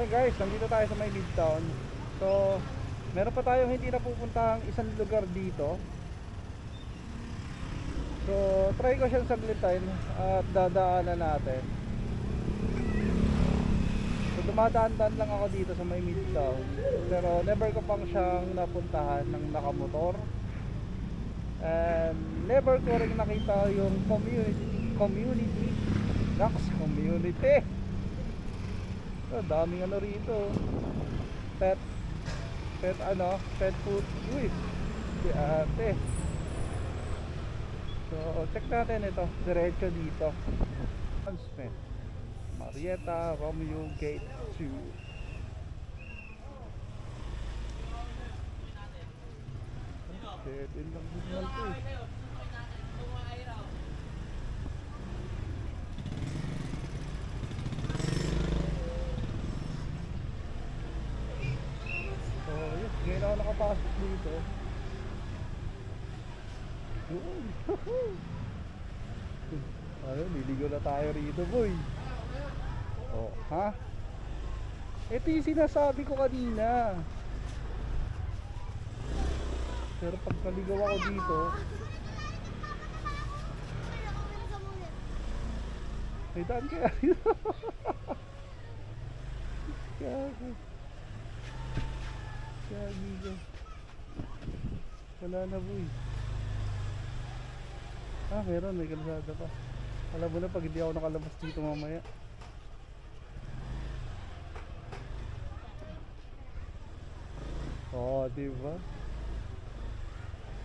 guys, nandito tayo sa may Midtown. So, meron pa tayong hindi napupuntahang isang lugar dito. So, try ko siyang saglitan at dadaanan natin. So, dumadaan-daan lang ako dito sa may Midtown. Pero never ko pang siyang napuntahan ng nakamotor. And never ko rin nakita yung community. So, daming ano rito. Pet food. Uy, si ate. So, check natin ito. Diretso dito. Smith, Marietta, Romeo, Gate 2. Dead end lang din naman ito eh. So, yun. Ngayon ako nakapasok dito. Yun. Ayun, liligo na tayo rito, boy. Oh, ha? Ito yung sinasabi ko kanina. Pero pagkaligaw ako dito, may daan kaya rito. Kaya wala na, boy. Ah, meron, may kalsada pa. Alam mo na pag hindi ako nakalabas dito mamaya. Oh, diba?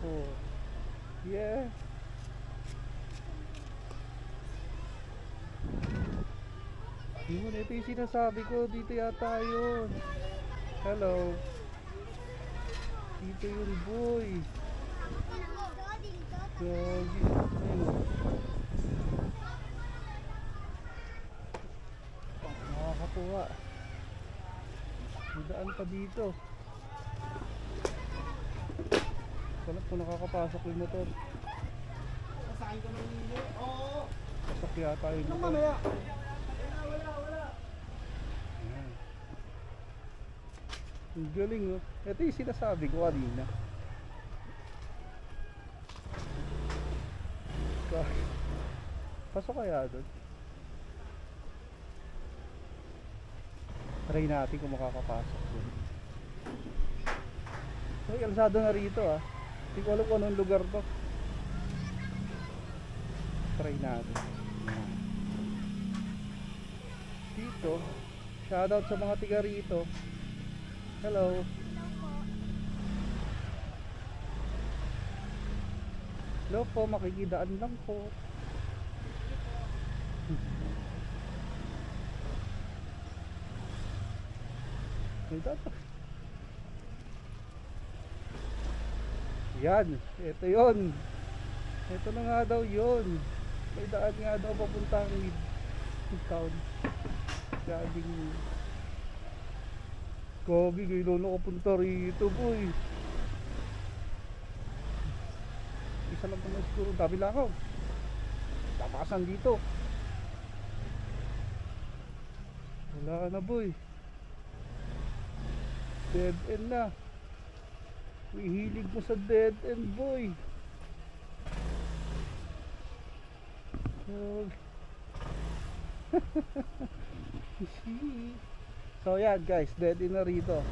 Oh, yeah. Yun, ito yung sinasabi ko. Dito yata yun. Hello. Dito yun, boy. Gagi. Ayun. Oh, nakakatuwa. May daan pa dito. Wala kung nakakapasok yung motor. Sasakay ka ng nilo? Oo. Pasok yata yung motor. Mamaya. Wala. Ayan. Ang galing, oh. Ito yung sinasabi ko kanina. Pasok kaya doon? Try natin kung makakapasok doon. May kalsada na rito, ah. Hindi ko alam kung anong lugar to. Try natin. Dito, shoutout sa mga tiga rito. Hello. Hello po, makikidaan lang po. May data. Yan, ito yun. Ito na nga daw yun. May daan nga daw papuntang Midtown. Gaging Gogi, gano'n ako punta rito, boy. Isa lang naman siguro, dami lang ako. Tapasan dito. Wala na, boy. Dead end na. Hihilig mo sa dead end, boy. So yan guys, dead end na rito.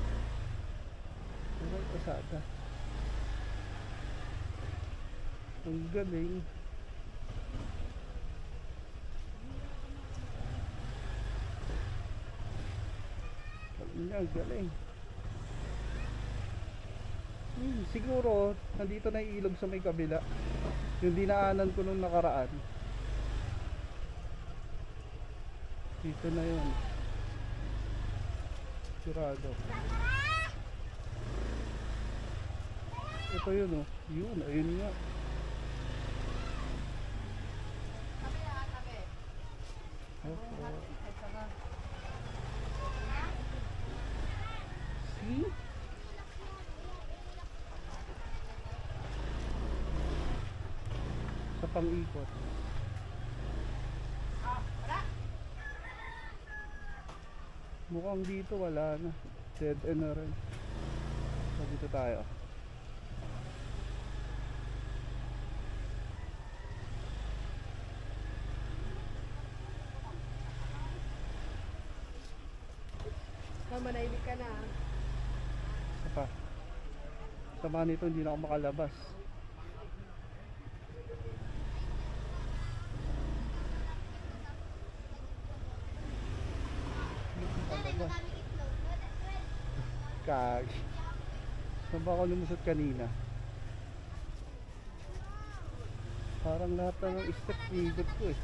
Pero kasada. Ang galing. Ang galing. Siguro nandito na yung ilog sa may kabila. Yung dinaanan ko nung nakaraan. Dito na yun. Sigurado. Ito yun, oh. Yun, ayun nga. See? Sa pang-ikot. Mukhang dito wala na. Dead end na rin. So dito tayo. Manahimik ka na. Isa pa. Sama nito hindi na ako makalabas. Makalabas. Kagi. Saan ba ako lumusot kanina? Parang lahat na ng step ikot ko eh.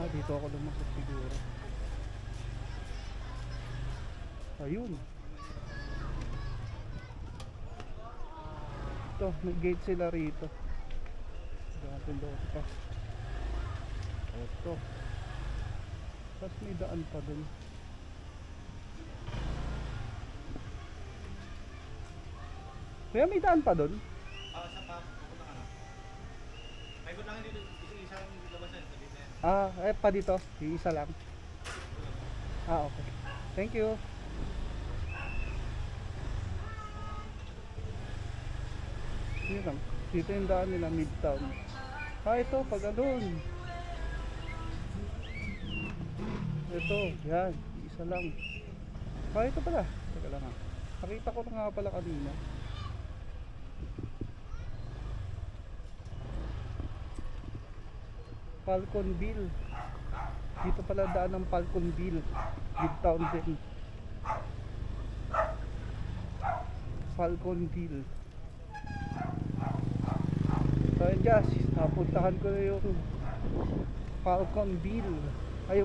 Ah, dito ako lumusot siguro. Ayun. Ito, nag-gate sila rito. Dapat doon pa. Ito. Tapos may daan pa dun. Kaya may daan pa dun? Sa pub, pupunta ka na. May ikot lang dito, isang labasan, sabi na yan. Ah, pa dito. Yung isa lang. Ah, okay. Thank you. Yun lang. Dito yung daan nila, Midtown. Ah, ito, pag andun. Ito, yan. Isa lang. Ah, ito pala. Teka lang ha. Nakita ko na nga pala kanina. Falconville. Dito pala daan ng Falconville. Midtown din. Falconville. So yun guys, napuntahan ko na yung Falconville.